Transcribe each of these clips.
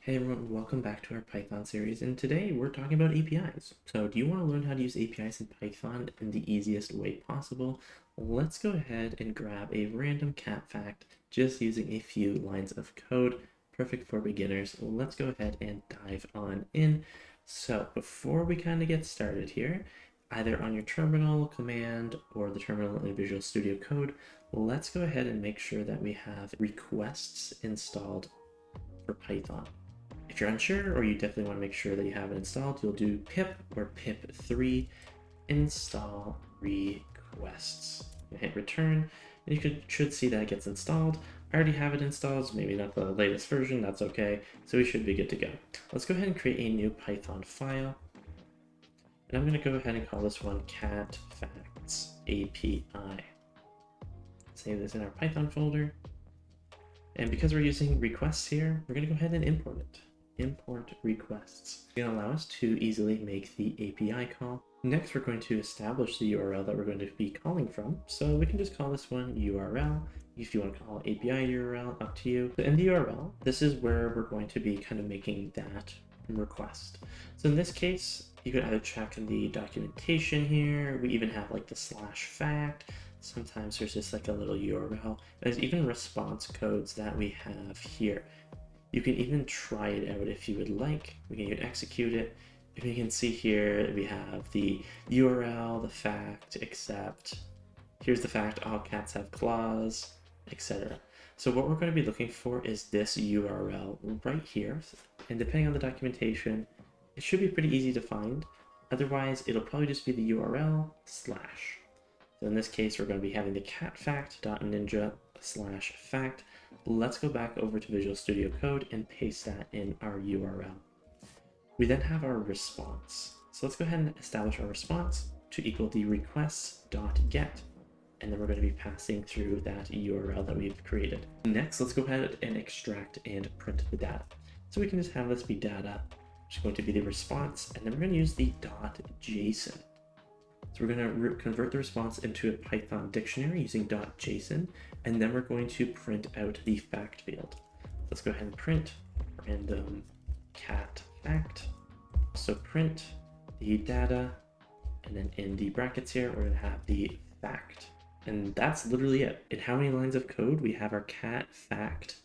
Hey everyone, welcome back to our Python series, and today we're talking about APIs. So do you want to learn how to use APIs in Python in the easiest way possible? Let's go ahead and grab a random cat fact just using a few lines of code, perfect for beginners. Let's go ahead and dive on in. So before we kind of get started here, either on your terminal command or the terminal in Visual Studio Code, let's go ahead and make sure that we have requests installed for Python. If you're unsure, or you definitely want to make sure that you have it installed, you'll do pip or pip3 install requests. You hit return, and you should see that it gets installed. I already have it installed, maybe not the latest version, that's okay. So we should be good to go. Let's go ahead and create a new Python file. And I'm going to go ahead and call this one cat facts API. Save this in our Python folder. And because we're using requests here, we're going to go ahead and import it. Import requests. It's going to allow us to easily make the API call. Next, we're going to establish the URL that we're going to be calling from. So we can just call this one URL. If you want to call it API URL, up to you. So in the URL, this is where we're going to be kind of making that request. So in this case, you could either check the documentation here. We even have like the /fact. Sometimes there's just like a little URL. There's even response codes that we have here. You can even try it out if you would like. We can even execute it. If you can see here, we have the URL, the fact, except, here's the fact, all cats have claws, etc. So what we're going to be looking for is this URL right here. And depending on the documentation, it should be pretty easy to find. Otherwise, it'll probably just be the URL /. So in this case, we're going to be having the catfact.ninja/fact. Let's go back over to Visual Studio Code and paste that in our URL. We then have our response. So let's go ahead and establish our response to equal the requests.get. And then we're going to be passing through that URL that we've created. Next, let's go ahead and extract and print the data. So we can just have this be data, which is going to be the response, and then we're going to use the .json. So we're going to convert the response into a Python dictionary using .json, and then we're going to print out the fact field. Let's go ahead and print random cat fact. So print the data, and then in the brackets here, we're going to have the fact. And that's literally it. In how many lines of code we have our cat fact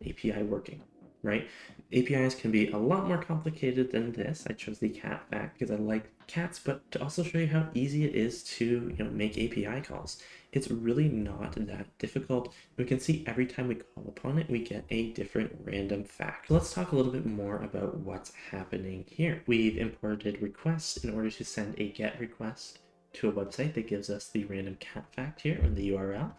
API working, right? APIs can be a lot more complicated than this. I chose the cat fact because I like cats, but to also show you how easy it is to make API calls. It's really not that difficult. We can see every time we call upon it, we get a different random fact. Let's talk a little bit more about what's happening here. We've imported requests in order to send a GET request to a website that gives us the random cat fact here in the URL.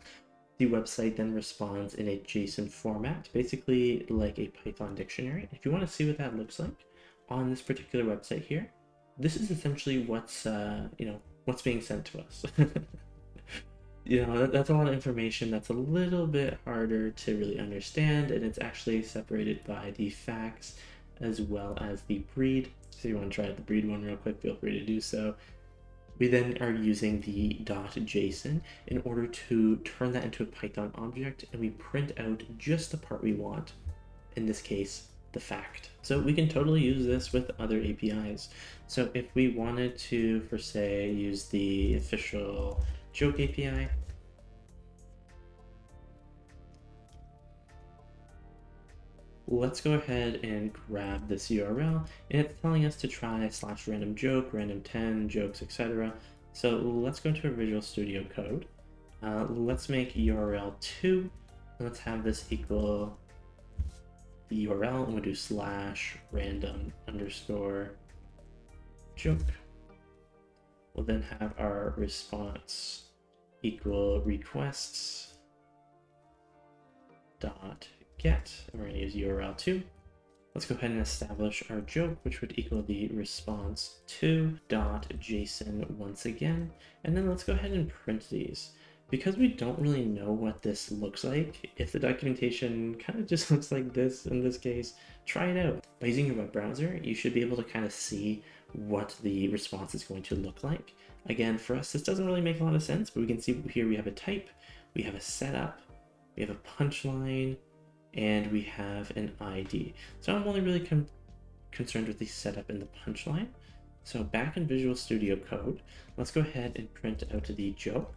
The website then responds in a JSON format, basically like a Python dictionary. If you want to see what that looks like on this particular website here, this is essentially what's what's being sent to us. That's a lot of information that's a little bit harder to really understand, and it's actually separated by the facts as well as the breed. So if you want to try the breed one real quick, feel free to do so. We then are using the .json in order to turn that into a Python object, and we print out just the part we want, in this case, the fact. So we can totally use this with other APIs. So if we wanted to, for say, use the official joke API, let's go ahead and grab this URL, and it's telling us to try /random joke, random 10 jokes, etc. So let's go into our Visual Studio Code. Let's make URL 2, and let's have this equal the URL, and we'll do /random_joke. We'll then have our response equal requests.get, and we're going to use URL 2. Let's go ahead and establish our joke, which would equal the response to.json once again, and then let's go ahead and print these. Because we don't really know what this looks like, if the documentation kind of just looks like this in this case, try it out. By using your web browser, you should be able to kind of see what the response is going to look like. Again, for us, this doesn't really make a lot of sense, but we can see here we have a type, we have a setup, we have a punchline, and we have an ID. So I'm only really concerned with the setup and the punchline. So back in Visual Studio Code, let's go ahead and print out the joke,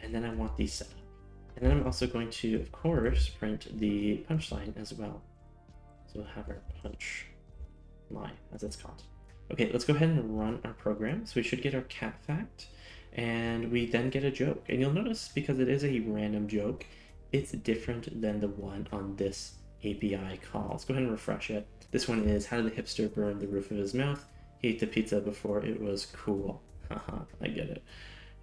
and then I want the setup. And then I'm also going to, of course, print the punchline as well. So we'll have our punch line, as it's called. Okay, let's go ahead and run our program. So we should get our cat fact, and we then get a joke. And you'll notice, because it is a random joke, it's different than the one on this API call. Let's go ahead and refresh it. This one is, how did the hipster burn the roof of his mouth? He ate the pizza before it was cool. Haha, I get it.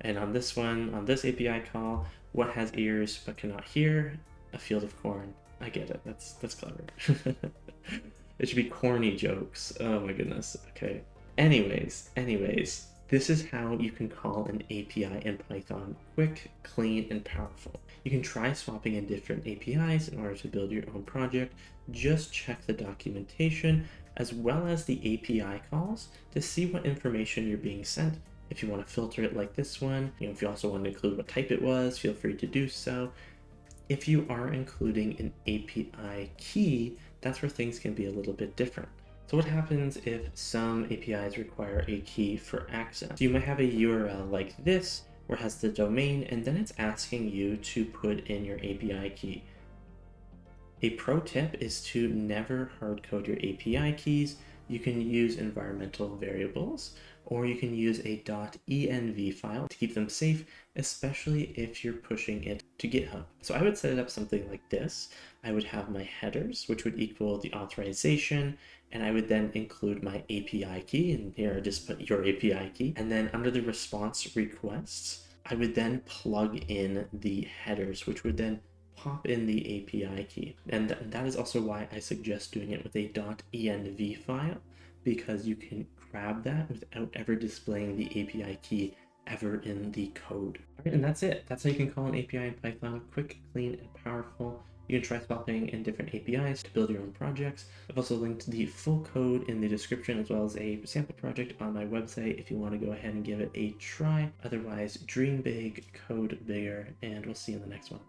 And on this one, on this API call, what has ears but cannot hear? A field of corn. I get it. That's clever. It should be corny jokes. Oh my goodness. Okay. Anyways, this is how you can call an API in Python quick, clean, and powerful. You can try swapping in different APIs in order to build your own project. Just check the documentation as well as the API calls to see what information you're being sent. If you want to filter it like this one, if you also want to include what type it was, feel free to do so. If you are including an API key, that's where things can be a little bit different. So what happens if some APIs require a key for access? So you might have a URL like this, where it has the domain, and then it's asking you to put in your API key. A pro tip is to never hardcode your API keys. You can use environmental variables, or you can use a .env file to keep them safe, especially if you're pushing it to GitHub. So I would set it up something like this. I would have my headers, which would equal the authorization, and I would then include my API key, and here I just put your API key. And then under the response requests, I would then plug in the headers, which would then pop in the API key. And that is also why I suggest doing it with a .env file, because you can grab that without ever displaying the API key ever in the code. All right, and that's it. That's how you can call an API in Python quick, clean, and powerful. You can try swapping in different APIs to build your own projects. I've also linked the full code in the description, as well as a sample project on my website if you want to go ahead and give it a try. Otherwise, dream big, code bigger, and we'll see you in the next one.